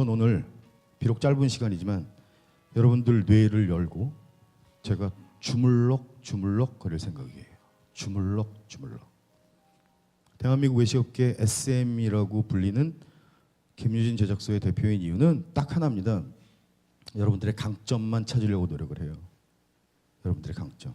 전 오늘 비록 짧은 시간이지만 여러분들 뇌를 열고 제가 주물럭 거릴 생각이에요. 주물럭. 대한민국 외식업계 SM이라고 불리는 김유진 제작소의 대표인 이유는 딱 하나입니다. 여러분들의 강점만 찾으려고 노력을 해요. 여러분들의 강점.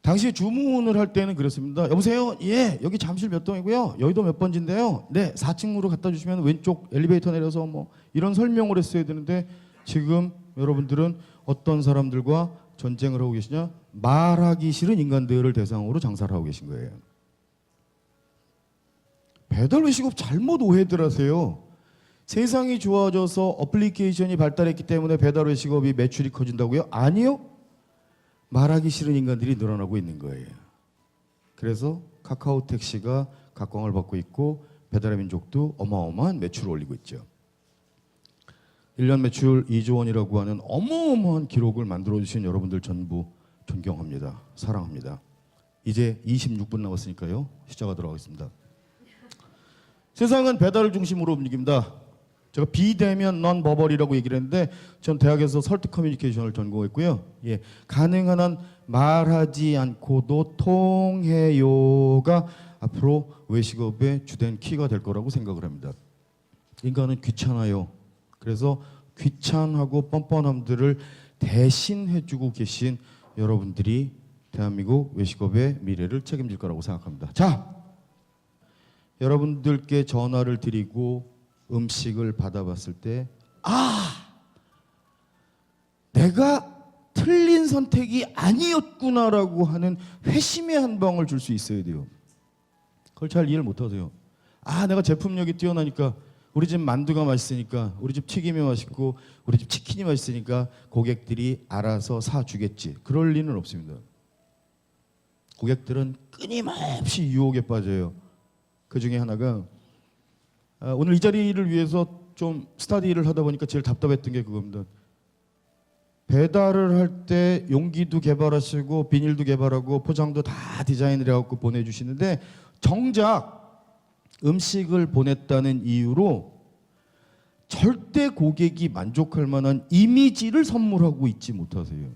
당시 주문을 할 때는 그렇습니다. 여보세요? 예, 여기 잠실 몇 동이고요. 여의도 몇 번지인데요. 네, 4층으로 갖다 주시면 왼쪽 엘리베이터 내려서 뭐 이런 설명을 했어야 되는데 지금 여러분들은 어떤 사람들과 전쟁을 하고 계시냐? 말하기 싫은 인간들을 대상으로 장사를 하고 계신 거예요. 배달 외식업 잘못 오해들 하세요. 세상이 좋아져서 어플리케이션이 발달했기 때문에 배달 외식업이 매출이 커진다고요? 아니요. 말하기 싫은 인간들이 늘어나고 있는 거예요. 그래서 카카오 택시가 각광을 받고 있고 배달의 민족도 어마어마한 매출을 올리고 있죠. 1년 매출 2조 원이라고 하는 어마어마한 기록을 만들어주신 여러분들 전부 존경합니다. 사랑합니다. 이제 26분 남았으니까요. 시작하도록 하겠습니다. 세상은 배달을 중심으로 움직입니다. 제가 비대면 넌버벌이라고 얘기를 했는데 전 대학에서 설득 커뮤니케이션을 전공했고요. 예, 가능한 한 말하지 않고도 통해요가 앞으로 외식업의 주된 키가 될 거라고 생각을 합니다. 인간은 귀찮아요. 그래서 귀찮하고 뻔뻔함들을 대신해주고 계신 여러분들이 대한민국 외식업의 미래를 책임질 거라고 생각합니다. 자, 여러분들께 전화를 드리고 음식을 받아봤을 때 내가 틀린 선택이 아니었구나라고 하는 회심의 한 방울 줄 수 있어야 돼요. 그걸 잘 이해를 못하세요. 내가 제품력이 뛰어나니까 우리 집 만두가 맛있으니까 우리 집 튀김이 맛있고 우리 집 치킨이 맛있으니까 고객들이 알아서 사주겠지. 그럴 리는 없습니다. 고객들은 끊임없이 유혹에 빠져요. 그 중에 하나가 오늘 이 자리를 위해서 좀 스터디를 하다 보니까 제일 답답했던 게 그겁니다. 배달을 할 때 용기도 개발하시고 비닐도 개발하고 포장도 다 디자인을 해갖고 보내주시는데 정작 음식을 보냈다는 이유로 절대 고객이 만족할 만한 이미지를 선물하고 있지 못하세요.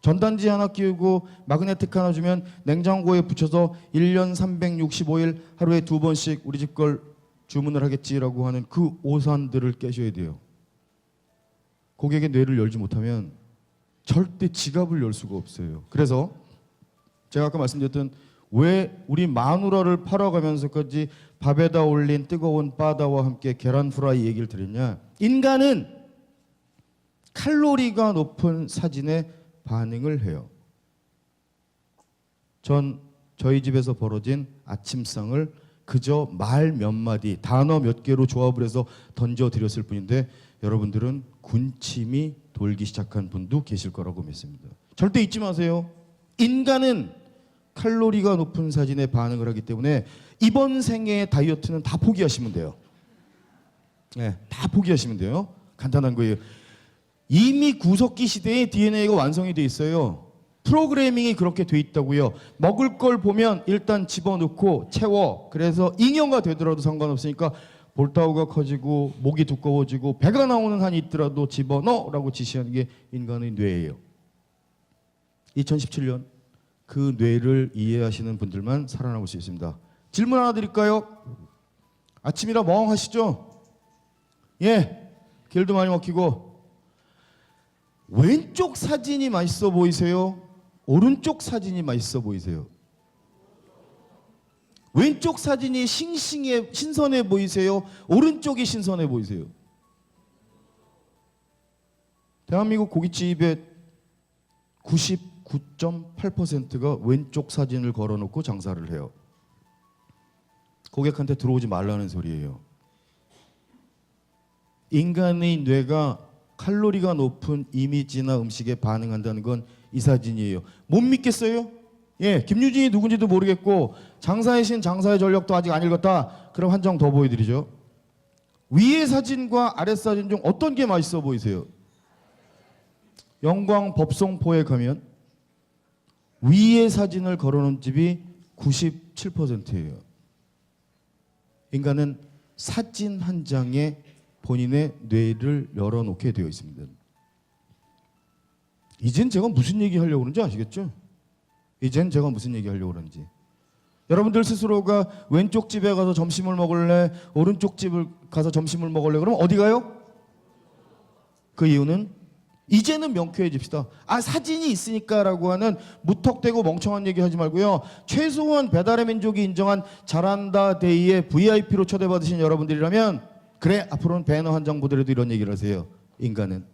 전단지 하나 끼우고 마그네틱 하나 주면 냉장고에 붙여서 1년 365일 하루에 2번씩 우리 집 걸 주문을 하겠지라고 하는 그 오산들을 깨셔야 돼요. 고객의 뇌를 열지 못하면 절대 지갑을 열 수가 없어요. 그래서 제가 아까 말씀드렸던 왜 우리 마누라를 팔아가면서까지 밥에다 올린 뜨거운 바다와 함께 계란 후라이 얘기를 드렸냐? 인간은 칼로리가 높은 사진에 반응을 해요. 전 저희 집에서 벌어진 아침상을 그저 말 몇 마디, 단어 몇 개로 조합을 해서 던져드렸을 뿐인데 여러분들은 군침이 돌기 시작한 분도 계실 거라고 믿습니다. 절대 잊지 마세요. 인간은 칼로리가 높은 사진에 반응을 하기 때문에 이번 생애의 다이어트는 다 포기하시면 돼요. 네, 다 포기하시면 돼요. 간단한 거예요. 이미 구석기 시대의 DNA가 완성이 돼 있어요. 프로그래밍이 그렇게 돼 있다고요. 먹을 걸 보면 일단 집어넣고 채워. 그래서 잉여가 되더라도 상관없으니까 볼따구가 커지고 목이 두꺼워지고 배가 나오는 한이 있더라도 집어넣으라고 지시하는 게 인간의 뇌예요. 2017년 그 뇌를 이해하시는 분들만 살아남을 수 있습니다. 질문 하나 드릴까요? 아침이라 멍하시죠? 예, 길도 많이 먹히고. 왼쪽 사진이 맛있어 보이세요? 오른쪽 사진이 맛있어 보이세요? 왼쪽 사진이 신선해 보이세요? 오른쪽이 신선해 보이세요? 대한민국 고깃집의 99.8%가 왼쪽 사진을 걸어놓고 장사를 해요. 고객한테 들어오지 말라는 소리예요. 인간의 뇌가 칼로리가 높은 이미지나 음식에 반응한다는 건 이 사진이에요. 못 믿겠어요? 예, 김유진이 누군지도 모르겠고 장사의 신, 장사의 전력도 아직 안 읽었다. 그럼 한 장 더 보여드리죠. 위의 사진과 아래 사진 중 어떤 게 맛있어 보이세요? 영광 법성포에 가면 위의 사진을 걸어놓은 집이 97%예요. 인간은 사진 한 장에 본인의 뇌를 열어놓게 되어 있습니다. 이젠 제가 무슨 얘기 하려고 그러는지 아시겠죠? 이젠 제가 무슨 얘기 하려고 그러는지. 여러분들 스스로가 왼쪽 집에 가서 점심을 먹을래, 오른쪽 집을 가서 점심을 먹을래, 그러면 어디 가요? 그 이유는 이제는 명쾌해집시다. 아, 사진이 있으니까라고 하는 무턱대고 멍청한 얘기 하지 말고요. 최소한 배달의 민족이 인정한 잘한다 데이에 VIP로 초대받으신 여러분들이라면 그래, 앞으로는 배너 한 장 보더라도 이런 얘기를 하세요. 인간은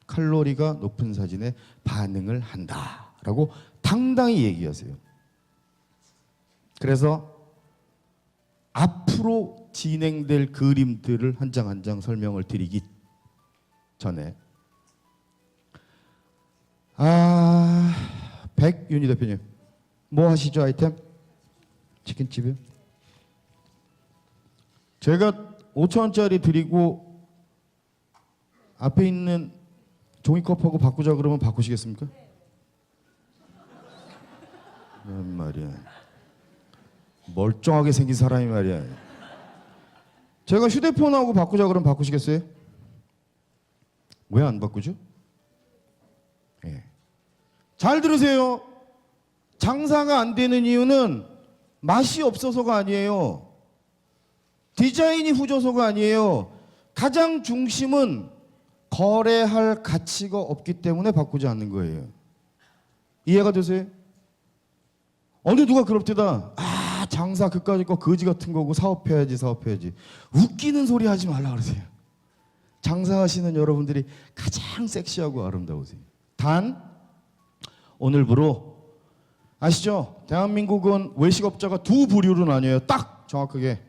칼로리가 높은 사진에 반응을 한다라고 당당히 얘기하세요. 그래서 앞으로 진행될 그림들을 한 장 한 장 설명을 드리기 전에 백윤희 대표님 뭐 하시죠? 아이템? 치킨집이요? 제가 5,000원짜리 드리고 앞에 있는 종이컵하고 바꾸자 그러면 바꾸시겠습니까? 말이야. 멀쩡하게 생긴 사람이 말이야. 제가 휴대폰하고 바꾸자 그러면 바꾸시겠어요? 왜 안 바꾸죠? 예. 잘 들으세요. 장사가 안 되는 이유는 맛이 없어서가 아니에요. 디자인이 후져서가 아니에요. 가장 중심은 거래할 가치가 없기 때문에 바꾸지 않는 거예요. 이해가 되세요? 어느 누가 그럽디다. 장사 그까짓 거 거지 같은 거고 사업해야지. 웃기는 소리 하지 말라 그러세요. 장사하시는 여러분들이 가장 섹시하고 아름다우세요. 단 오늘부로 아시죠? 대한민국은 외식업자가 두 부류로 나뉘어요. 딱 정확하게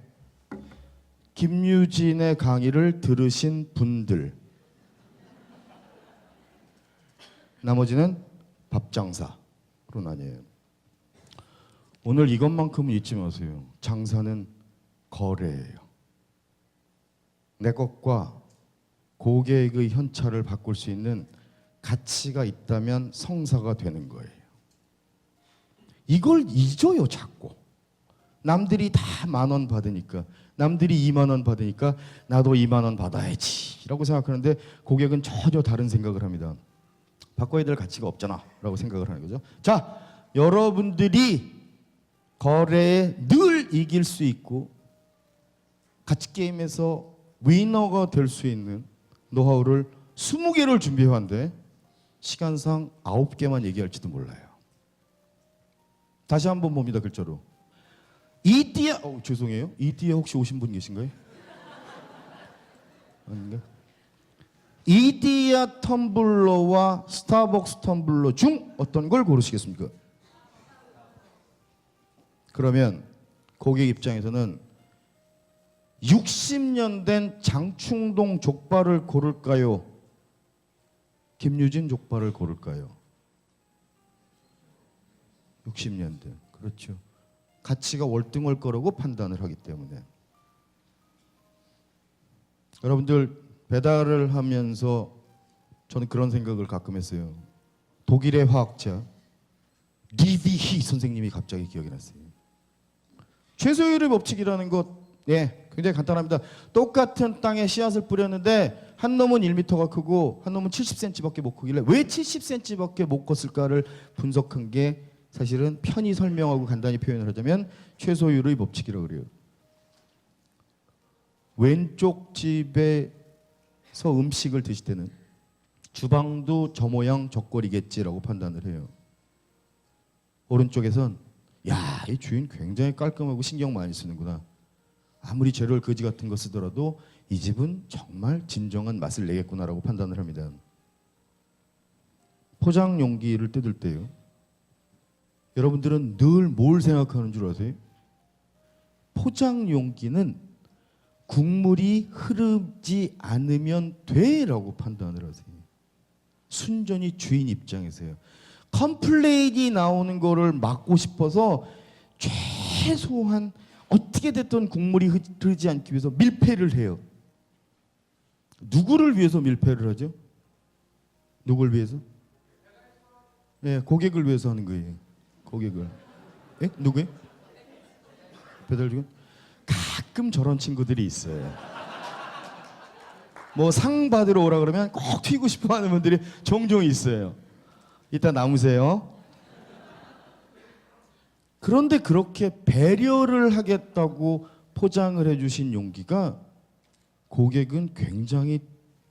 김유진의 강의를 들으신 분들, 나머지는 밥장사로 나뉘어요. 오늘 이것만큼은 잊지 마세요. 장사는 거래예요. 내 것과 고객의 현찰을 바꿀 수 있는 가치가 있다면 성사가 되는 거예요. 이걸 잊어요, 자꾸. 남들이 다 10,000원 받으니까, 남들이 20,000원 받으니까 나도 20,000원 받아야지 라고 생각하는데 고객은 전혀 다른 생각을 합니다. 바꿔야 될 가치가 없잖아 라고 생각을 하는 거죠. 자, 여러분들이 거래에 늘 이길 수 있고 가치게임에서 위너가 될 수 있는 노하우를 20개를 준비해왔는데 시간상 9개만 얘기할지도 몰라요. 다시 한번 봅니다. 글자로. 이띠야, 죄송해요. 이띠에 혹시 오신 분 계신가요? 아닌가? 이디야 텀블러와 스타벅스 텀블러 중 어떤 걸 고르시겠습니까? 그러면 고객 입장에서는 60년 된 장충동 족발을 고를까요? 김유진 족발을 고를까요? 60년 된. 그렇죠. 가치가 월등할 거라고 판단을 하기 때문에. 여러분들 배달을 하면서 저는 그런 생각을 가끔 했어요. 독일의 화학자 리비히 선생님이 갑자기 기억이 났어요. 최소율의 법칙이라는 것, 굉장히 간단합니다. 똑같은 땅에 씨앗을 뿌렸는데 한 놈은 1m가 크고 한 놈은 70cm밖에 못 크길래 왜 70cm밖에 못 컸을까를 분석한 게 사실은 편히 설명하고 간단히 표현을 하자면 최소율의 법칙이라고 그래요. 왼쪽 집에서 음식을 드실 때는 주방도 저 모양 저 꼴이겠지라고 판단을 해요. 오른쪽에선 야, 이 주인 굉장히 깔끔하고 신경 많이 쓰는구나. 아무리 재료를 거지 같은 거 쓰더라도 이 집은 정말 진정한 맛을 내겠구나라고 판단을 합니다. 포장 용기를 뜯을 때요. 여러분들은 늘 뭘 생각하는 줄 아세요? 포장 용기는 국물이 흐르지 않으면 돼라고 판단을 하세요. 순전히 주인 입장에서요. 컴플레인이 나오는 거를 막고 싶어서 최소한 어떻게 됐든 국물이 흐르지 않기 위해서 밀폐를 해요. 누구를 위해서 밀폐를 하죠? 누굴 위해서? 네, 고객을 위해서 하는 거예요. 고객을. 예? 누구요? 배달 중에? 가끔 저런 친구들이 있어요. 뭐 상 받으러 오라 그러면 꼭 튀고 싶어 하는 분들이 종종 있어요. 이따 남으세요. 그런데 그렇게 배려를 하겠다고 포장을 해주신 용기가 고객은 굉장히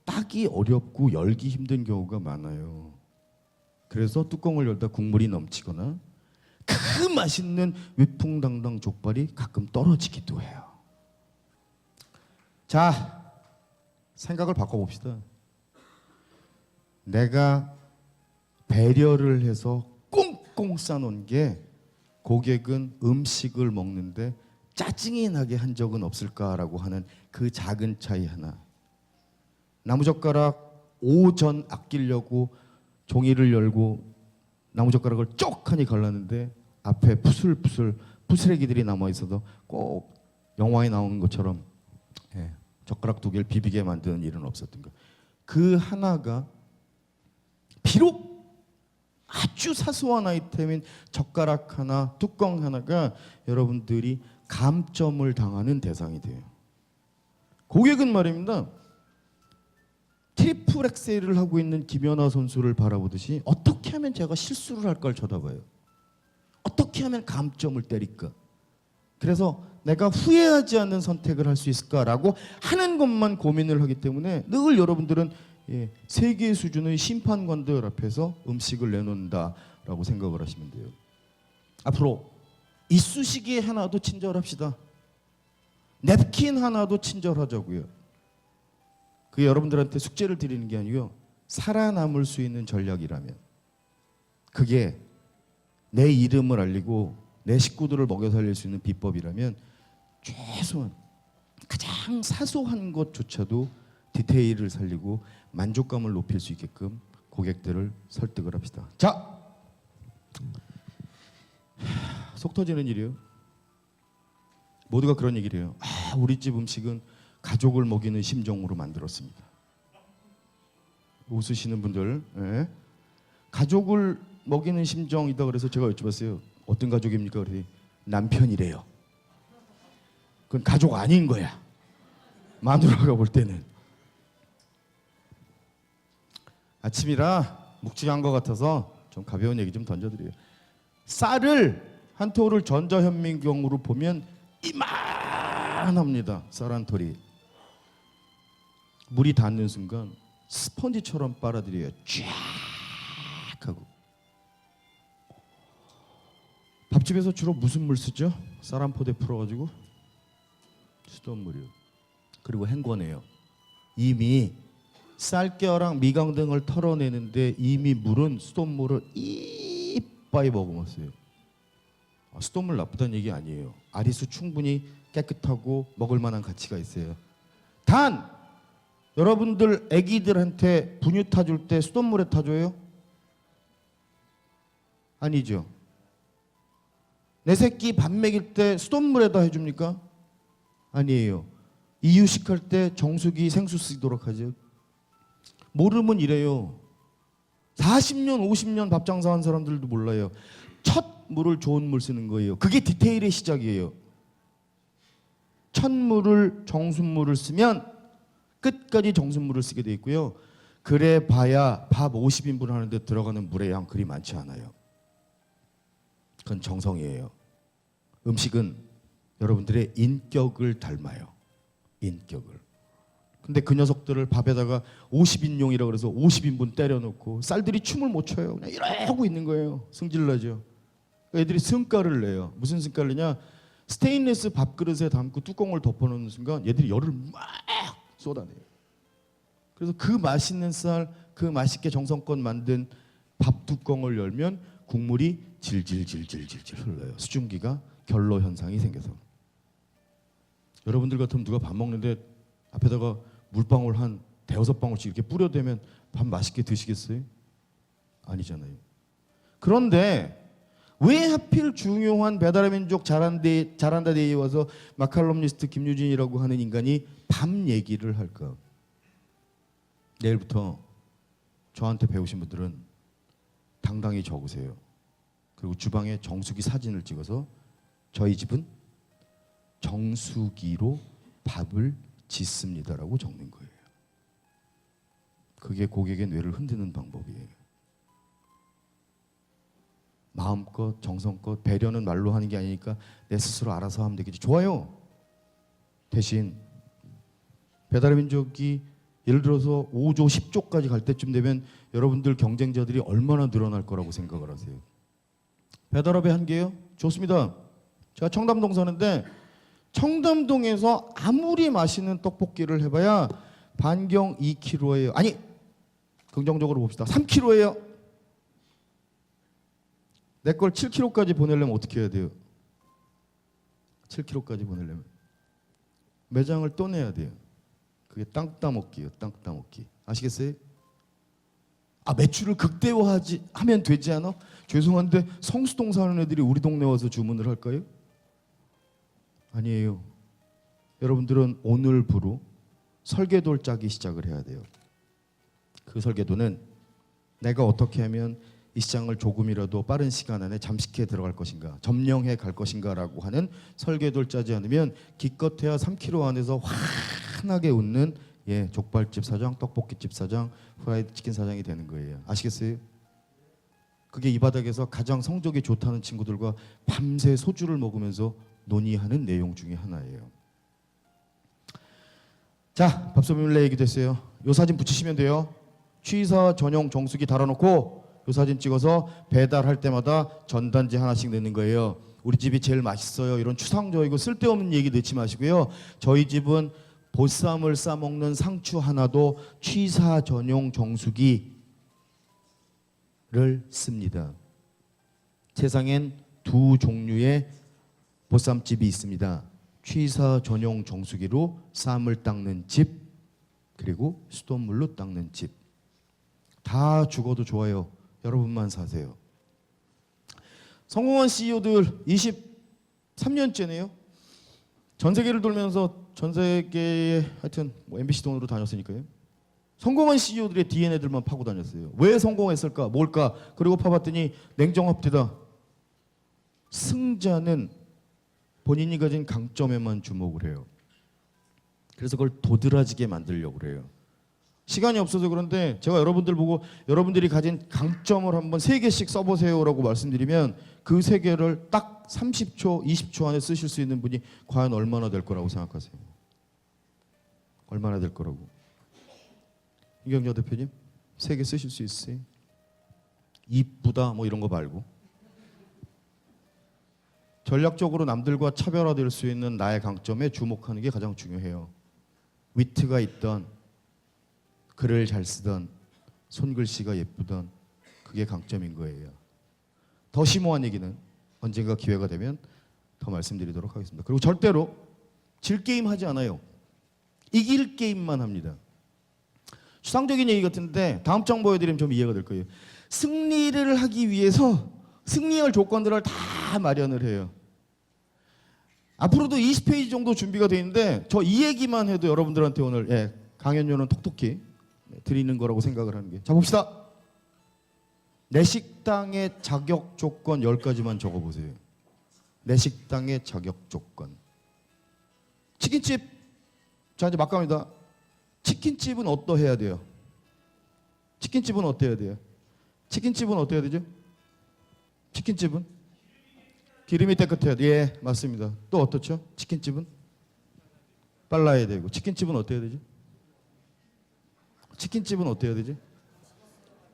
따기 어렵고 열기 힘든 경우가 많아요. 그래서 뚜껑을 열다 국물이 넘치거나 그 맛있는 위풍당당 족발이 가끔 떨어지기도 해요. 자, 생각을 바꿔봅시다. 내가 배려를 해서 꽁꽁 싸놓은 게 고객은 음식을 먹는데 짜증이 나게 한 적은 없을까라고 하는 그 작은 차이 하나. 나무젓가락 오전 아끼려고 종이를 열고 나무젓가락을 쪽하니 갈랐는데 앞에 푸슬푸슬 푸스레기들이 남아있어도 꼭 영화에 나오는 것처럼 젓가락 두 개를 비비게 만드는 일은 없었던 거. 그 하나가 비록 아주 사소한 아이템인 젓가락 하나, 뚜껑 하나가 여러분들이 감점을 당하는 대상이 돼요. 고객은 말입니다. 트리플 엑셀을 하고 있는 김연아 선수를 바라보듯이 어떻게 하면 제가 실수를 할까를 쳐다봐요. 어떻게 하면 감점을 때릴까? 그래서 내가 후회하지 않는 선택을 할 수 있을까라고 하는 것만 고민을 하기 때문에 늘 여러분들은 세계 수준의 심판관들 앞에서 음식을 내놓는다라고 생각을 하시면 돼요. 앞으로 이쑤시개 하나도 친절합시다. 냅킨 하나도 친절하자고요. 그게 여러분들한테 숙제를 드리는 게 아니고요. 살아남을 수 있는 전략이라면 그게 내 이름을 알리고 내 식구들을 먹여 살릴 수 있는 비법이라면 최소한 가장 사소한 것조차도 디테일을 살리고 만족감을 높일 수 있게끔 고객들을 설득을 합시다. 자, 속 터지는 일이에요. 모두가 그런 얘기를 해요. 우리 집 음식은 가족을 먹이는 심정으로 만들었습니다. 웃으시는 분들, 가족을 먹이는 심정이다 그래서 제가 여쭤봤어요. 어떤 가족입니까? 그랬더니 남편이래요. 그건 가족 아닌 거야. 마누라가 볼 때는. 아침이라 묵직한 것 같아서 좀 가벼운 얘기 좀 던져드려요. 쌀을 한 톨을 전자현미경으로 보면 이만합니다. 쌀 한 톨이. 물이 닿는 순간 스펀지처럼 빨아들여요. 쫙 하고. 밥집에서 주로 무슨 물 쓰죠? 쌀 한 포대 풀어가지고 수돗물이요. 그리고 헹궈내요. 이미 쌀겨랑 미강 등을 털어내는데 이미 물은 수돗물을 이빠이 머금었어요. 수돗물 나쁘다는 얘기 아니에요. 아리수 충분히 깨끗하고 먹을 만한 가치가 있어요. 단 여러분들 아기들한테 분유 타줄 때 수돗물에 타줘요? 아니죠. 내 새끼 밥 먹일 때 수돗물에다 해줍니까? 아니에요. 이유식할 때 정수기 생수 쓰도록 하죠. 모르면 이래요. 40년 50년 밥 장사한 사람들도 몰라요. 첫 물을 좋은 물 쓰는 거예요. 그게 디테일의 시작이에요. 첫 물을 정수물을 쓰면 끝까지 정수물을 쓰게 돼 있고요. 그래 봐야 밥 50인분 하는데 들어가는 물의 양 그리 많지 않아요. 그건 정성이에요. 음식은 여러분들의 인격을 닮아요. 인격을. 근데 그 녀석들을 밥에다가 50인용이라고 그래서 50인분 때려놓고 쌀들이 춤을 못 춰요. 그냥 이러고 있는 거예요. 승질나죠. 애들이 승가를 내요. 무슨 승가를 내냐? 스테인리스 밥그릇에 담고 뚜껑을 덮어놓는 순간 얘들이 열을 막 쏟아내요. 그래서 그 맛있는 쌀, 그 맛있게 정성껏 만든 밥 뚜껑을 열면 국물이 질질질질질질 흘러요. 수증기가 결로 현상이 생겨서. 여러분들 같으면 누가 밥 먹는데 앞에다가 물방울 한 대여섯 방울씩 이렇게 뿌려대면 밥 맛있게 드시겠어요? 아니잖아요. 그런데 왜 하필 중요한 배달의 민족 잘한다 데이에 와서 마칼럼니스트 김유진이라고 하는 인간이 밥 얘기를 할까? 내일부터 저한테 배우신 분들은 당당히 적으세요. 그리고 주방에 정수기 사진을 찍어서 저희 집은 정수기로 밥을 짓습니다라고 적는 거예요. 그게 고객의 뇌를 흔드는 방법이에요. 마음껏 정성껏 배려는 말로 하는 게 아니니까 내 스스로 알아서 하면 되겠지. 좋아요. 대신 배달의 민족이 예를 들어서 5조 10조까지 갈 때쯤 되면 여러분들 경쟁자들이 얼마나 늘어날 거라고 생각을 하세요? 배달업의 한계요? 좋습니다. 제가 청담동 사는데 청담동에서 아무리 맛있는 떡볶이를 해봐야 반경 2kg예요. 아니 긍정적으로 봅시다. 3kg예요. 내 걸 7kg까지 보내려면 어떻게 해야 돼요? 7kg까지 보내려면 매장을 떠내야 돼요. 그게 땅 따먹기예요. 땅 따먹기. 아시겠어요? 아, 매출을 극대화하면 되지 않아? 죄송한데 성수동 사는 애들이 우리 동네 와서 주문을 할까요? 아니에요. 여러분들은 오늘부로 설계도를 짜기 시작을 해야 돼요. 그 설계도는 내가 어떻게 하면 이 시장을 조금이라도 빠른 시간 안에 잠식해 들어갈 것인가, 점령해 갈 것인가라고 하는 설계도를 짜지 않으면 기껏해야 3km 안에서 환하게 웃는 족발집 사장, 떡볶이집 사장, 프라이드 치킨 사장이 되는 거예요. 아시겠어요? 그게 이 바닥에서 가장 성적이 좋다는 친구들과 밤새 소주를 먹으면서 논의하는 내용 중에 하나예요. 자, 밥솥밀레 얘기 됐어요. 요 사진 붙이시면 돼요. 취사 전용 정수기 달아놓고 요 사진 찍어서 배달할 때마다 전단지 하나씩 넣는 거예요. 우리 집이 제일 맛있어요. 이런 추상적이고 쓸데없는 얘기 넣지 마시고요. 저희 집은 보쌈을 싸먹는 상추 하나도 취사 전용 정수기를 씁니다. 세상엔 두 종류의 보쌈집이 있습니다. 취사 전용 정수기로 쌈을 닦는 집, 그리고 수돗물로 닦는 집. 다 죽어도 좋아요. 여러분만 사세요. 성공한 CEO들 23년째네요. 전 세계를 돌면서 전 세계에 하여튼 MBC 돈으로 다녔으니까요. 성공한 CEO들의 DNA들만 파고 다녔어요. 왜 성공했을까? 뭘까? 그리고 파봤더니 냉정합디다. 승자는 본인이 가진 강점에만 주목을 해요. 그래서 그걸 도드라지게 만들려고 그래요. 시간이 없어서 그런데 제가 여러분들 보고 여러분들이 가진 강점을 한번 3개씩 써보세요라고 말씀드리면 그 3개를 딱 30초, 20초 안에 쓰실 수 있는 분이 과연 얼마나 될 거라고 생각하세요? 얼마나 될 거라고? 이경재 대표님 3개 쓰실 수 있어요? 이쁘다 뭐 이런 거 말고 전략적으로 남들과 차별화될 수 있는 나의 강점에 주목하는 게 가장 중요해요. 위트가 있던, 글을 잘 쓰던, 손글씨가 예쁘던 그게 강점인 거예요. 더 심오한 얘기는 언젠가 기회가 되면 더 말씀드리도록 하겠습니다. 그리고 절대로 질 게임 하지 않아요. 이길 게임만 합니다. 추상적인 얘기 같은데 다음 장 보여드리면 좀 이해가 될 거예요. 승리를 하기 위해서 승리할 조건들을 다 마련을 해요. 앞으로도 20페이지 정도 준비가 되어 있는데 저 이 얘기만 해도 여러분들한테 오늘 강연료는 톡톡히 드리는 거라고 생각을 하는 게. 자, 봅시다. 내 식당의 자격 조건 10가지만 적어보세요. 내 식당의 자격 조건. 치킨집. 자, 이제 막 갑니다. 치킨집은 어떠해야 돼요? 치킨집은 어때야 돼요? 치킨집은 어때야 되죠? 치킨집은? 기름이 깨끗해야 돼요. 예, 맞습니다. 또 어떻죠? 치킨집은? 빨라야 되고. 치킨집은 어때야 되죠? 치킨집은 어때야 되지?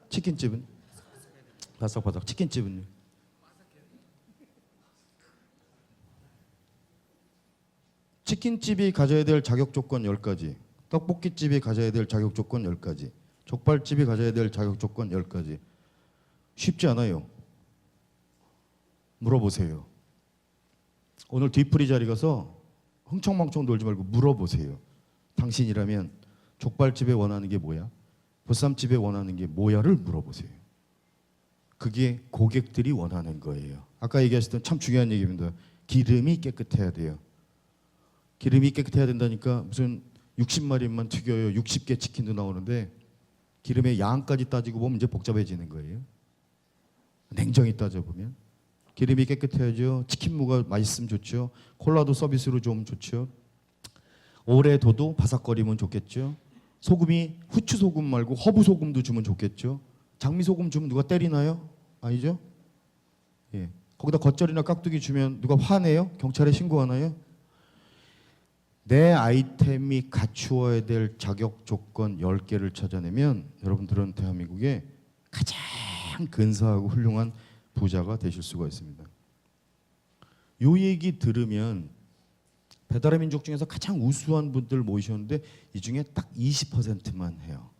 치킨집은? 바삭바삭. 치킨집은요? 치킨집이 가져야 될 자격 조건 10가지. 떡볶이집이 가져야 될 자격 조건 10가지. 족발집이 가져야 될 자격 조건 10가지. 쉽지 않아요. 물어보세요. 오늘 뒤풀이 자리 가서 흥청망청 놀지 말고 물어보세요. 당신이라면 족발집에 원하는 게 뭐야? 보쌈집에 원하는 게 뭐야를 물어보세요. 그게 고객들이 원하는 거예요. 아까 얘기하셨던 참 중요한 얘기입니다. 기름이 깨끗해야 돼요. 기름이 깨끗해야 된다니까 무슨 60마리만 튀겨요. 60개 치킨도 나오는데 기름의 양까지 따지고 보면 이제 복잡해지는 거예요. 냉정히 따져보면 기름이 깨끗해야죠. 치킨무가 맛있으면 좋죠. 콜라도 서비스로 좀 좋죠. 오래 둬도 바삭거리면 좋겠죠. 소금이 후추 소금 말고 허브 소금도 주면 좋겠죠. 장미 소금 주면 누가 때리나요? 아니죠? 예. 거기다 겉절이나 깍두기 주면 누가 화내요? 경찰에 신고하나요? 내 아이템이 갖추어야 될 자격 조건 10개를 찾아내면 여러분들은 대한민국의 가장 근사하고 훌륭한 부자가 되실 수가 있습니다. 요 얘기 들으면 배달의 민족 중에서 가장 우수한 분들 모이셨는데 이 중에 딱 20%만 해요.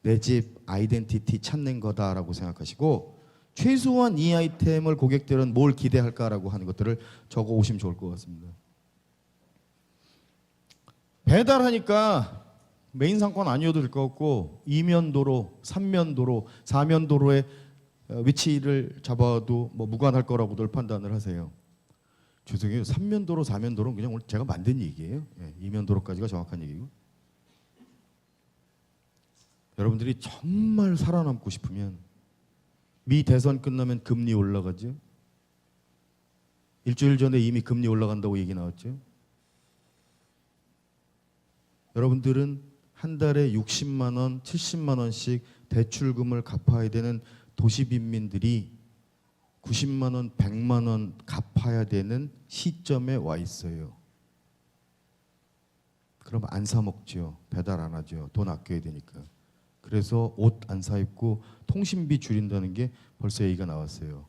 내 집 아이덴티티 찾는 거다라고 생각하시고 최소한 이 아이템을 고객들은 뭘 기대할까라고 하는 것들을 적어 오시면 좋을 것 같습니다. 배달하니까 메인 상권 아니어도 될 것 같고 이면도로, 삼면도로, 사면도로의 위치를 잡아도 뭐 무관할 거라고들 판단을 하세요. 죄송해요. 삼면도로, 사면도로는 그냥 오늘 제가 만든 얘기예요. 예, 이면도로까지가 정확한 얘기고. 여러분들이 정말 살아남고 싶으면 미 대선 끝나면 금리 올라가죠. 일주일 전에 이미 금리 올라간다고 얘기 나왔죠. 여러분들은 한 달에 60만 원, 70만 원씩 대출금을 갚아야 되는 도시 빈민들이 90만 원, 100만 원 갚아야 되는 시점에 와 있어요. 그럼 안 사 먹죠. 배달 안 하죠. 돈 아껴야 되니까. 그래서 옷 안 사 입고 통신비 줄인다는 게 벌써 얘기가 나왔어요.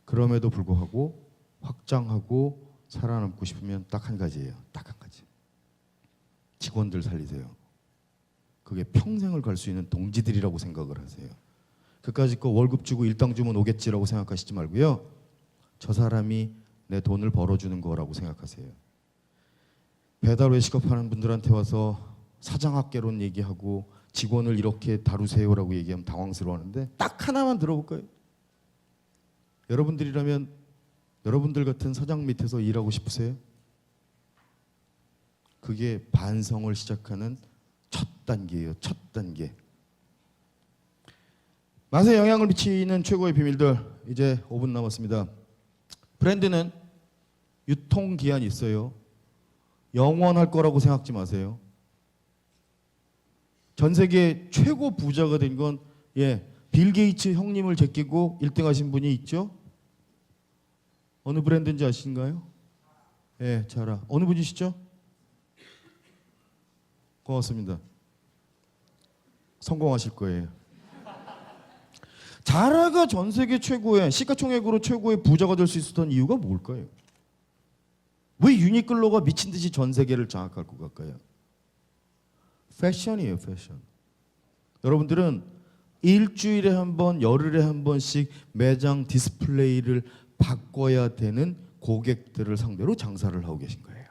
그럼에도 불구하고 확장하고 살아남고 싶으면 딱 한 가지예요. 딱 한 가지. 직원들 살리세요. 그게 평생을 갈 수 있는 동지들이라고 생각을 하세요. 그까짓 거 월급 주고 일당 주면 오겠지라고 생각하시지 말고요. 저 사람이 내 돈을 벌어주는 거라고 생각하세요. 배달 외식업하는 분들한테 와서 사장학개론 얘기하고 직원을 이렇게 다루세요라고 얘기하면 당황스러워하는데 딱 하나만 들어볼까요? 여러분들이라면 여러분들 같은 사장 밑에서 일하고 싶으세요? 그게 반성을 시작하는 첫 단계예요. 첫 단계. 맛에 영향을 미치는 최고의 비밀들. 이제 5분 남았습니다. 브랜드는 유통기한이 있어요. 영원할 거라고 생각하지 마세요. 전 세계 최고 부자가 된 건 빌 게이츠 형님을 제끼고 1등 하신 분이 있죠. 어느 브랜드인지 아신가요? 예, 자라. 어느 분이시죠? 고맙습니다. 성공하실 거예요. 자라가 전 세계 최고의 시가총액으로 최고의 부자가 될 수 있었던 이유가 뭘까요? 왜 유니클로가 미친 듯이 전 세계를 장악할 것 같까요? 패션이에요, 패션. 여러분들은 일주일에 한 번, 열흘에 한 번씩 매장 디스플레이를 바꿔야 되는 고객들을 상대로 장사를 하고 계신 거예요.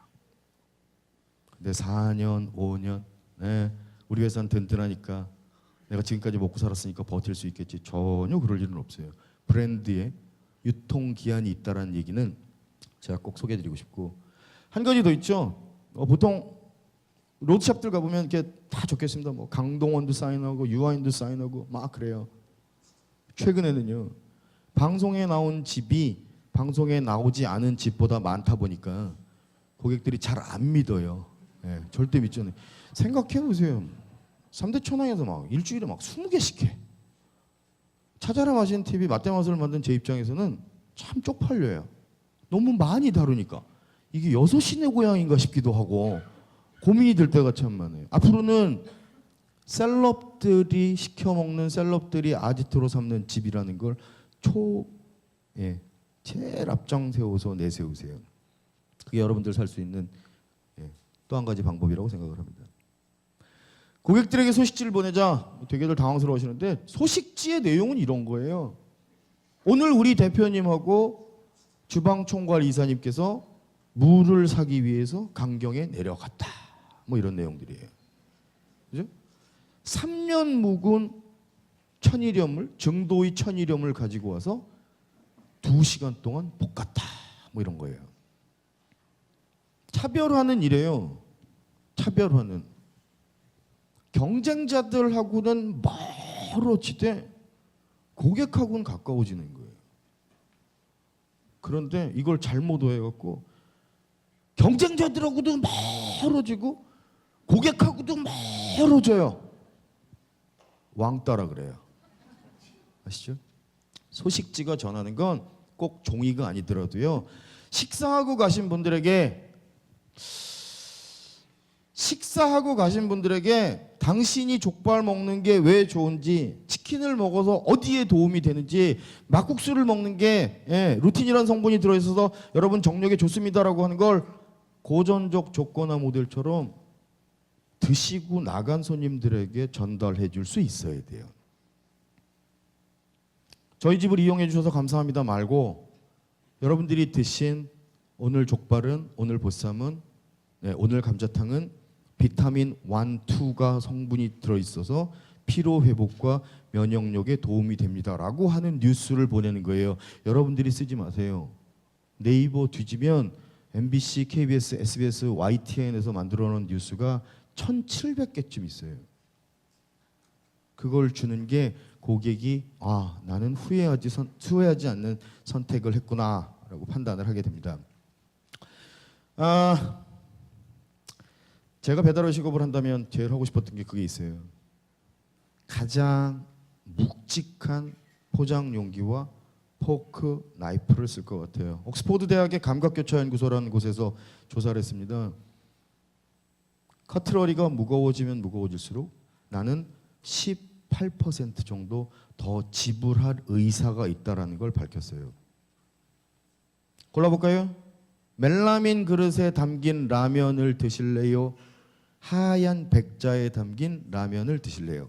근데 4년, 5년, 우리 회사는 든든하니까 내가 지금까지 먹고 살았으니까 버틸 수 있겠지. 전혀 그럴 일은 없어요. 브랜드에 유통기한이 있다는 얘기는 제가 꼭 소개해드리고 싶고 한 가지 더 있죠. 보통 로드샵들 가보면 이렇게 다 적혀 있습니다. 뭐 강동원도 사인하고 유아인도 사인하고 막 그래요. 최근에는요. 방송에 나온 집이 방송에 나오지 않은 집보다 많다 보니까 고객들이 잘 안 믿어요. 절대 믿지 않아요. 생각해 보세요. 3대 천왕에서 막 일주일에 막 20개씩 해. 찾아라 마시는 TV 맛대맛을 만든 제 입장에서는 참 쪽팔려요. 너무 많이 다루니까 이게 6시내 고향인가 싶기도 하고 고민이 될 때가 참 많아요. 앞으로는 셀럽들이 시켜먹는 셀럽들이 아지트로 삼는 집이라는 걸 제일 앞장 세워서 내세우세요. 그게 여러분들 살 수 있는 또 한 가지 방법이라고 생각을 합니다. 고객들에게 소식지를 보내자 되게들 당황스러워하시는데 소식지의 내용은 이런 거예요. 오늘 우리 대표님하고 주방총괄 이사님께서 물을 사기 위해서 강경에 내려갔다. 뭐 이런 내용들이에요. 그죠? 3년 묵은 천일염을 정도의 천일염을 가지고 와서 2시간 동안 볶았다. 뭐 이런 거예요. 차별화는 이래요. 차별화는 경쟁자들하고는 멀어지되 고객하고는 가까워지는 거예요. 그런데 이걸 잘못 오해해갖고 경쟁자들하고도 멀어지고 고객하고도 멀어져요. 왕따라 그래요. 아시죠? 소식지가 전하는 건 꼭 종이가 아니더라도요. 식사하고 가신 분들에게 당신이 족발 먹는 게 왜 좋은지, 치킨을 먹어서 어디에 도움이 되는지, 막국수를 먹는 게 루틴이라는 성분이 들어있어서 여러분 정력에 좋습니다라고 하는 걸 고전적 조건화 모델처럼 드시고 나간 손님들에게 전달해 줄 수 있어야 돼요. 저희 집을 이용해 주셔서 감사합니다 말고 여러분들이 드신 오늘 족발은, 오늘 보쌈은, 오늘 감자탕은 비타민 1, 2가 성분이 들어있어서 피로 회복과 면역력에 도움이 됩니다라고 하는 뉴스를 보내는 거예요. 여러분들이 쓰지 마세요. 네이버 뒤지면 MBC, KBS, SBS, YTN에서 만들어놓은 뉴스가 1,700개쯤 있어요. 그걸 주는 게 고객이 나는 후회하지 않는 선택을 했구나라고 판단을 하게 됩니다. 제가 배달의 직업을 한다면 제일 하고 싶었던 게 그게 있어요. 가장 묵직한 포장 용기와 포크, 나이프를 쓸 것 같아요. 옥스포드 대학의 감각교차연구소라는 곳에서 조사를 했습니다. 커트러리가 무거워지면 무거워질수록 나는 18% 정도 더 지불할 의사가 있다라는 걸 밝혔어요. 골라볼까요? 멜라민 그릇에 담긴 라면을 드실래요? 하얀 백자에 담긴 라면을 드실래요?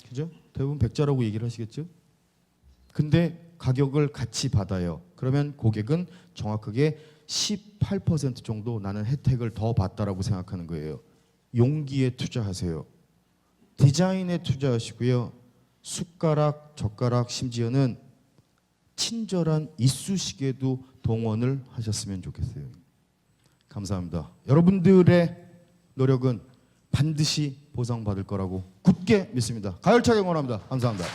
그죠? 대부분 백자라고 얘기를 하시겠죠? 근데 가격을 같이 받아요. 그러면 고객은 정확하게 18% 정도 나는 혜택을 더 받다라고 생각하는 거예요. 용기에 투자하세요. 디자인에 투자하시고요. 숟가락, 젓가락, 심지어는 친절한 이쑤시개도 동원을 하셨으면 좋겠어요. 감사합니다. 여러분들의 노력은 반드시 보상받을 거라고 굳게 믿습니다. 가열차게 응원합니다. 감사합니다.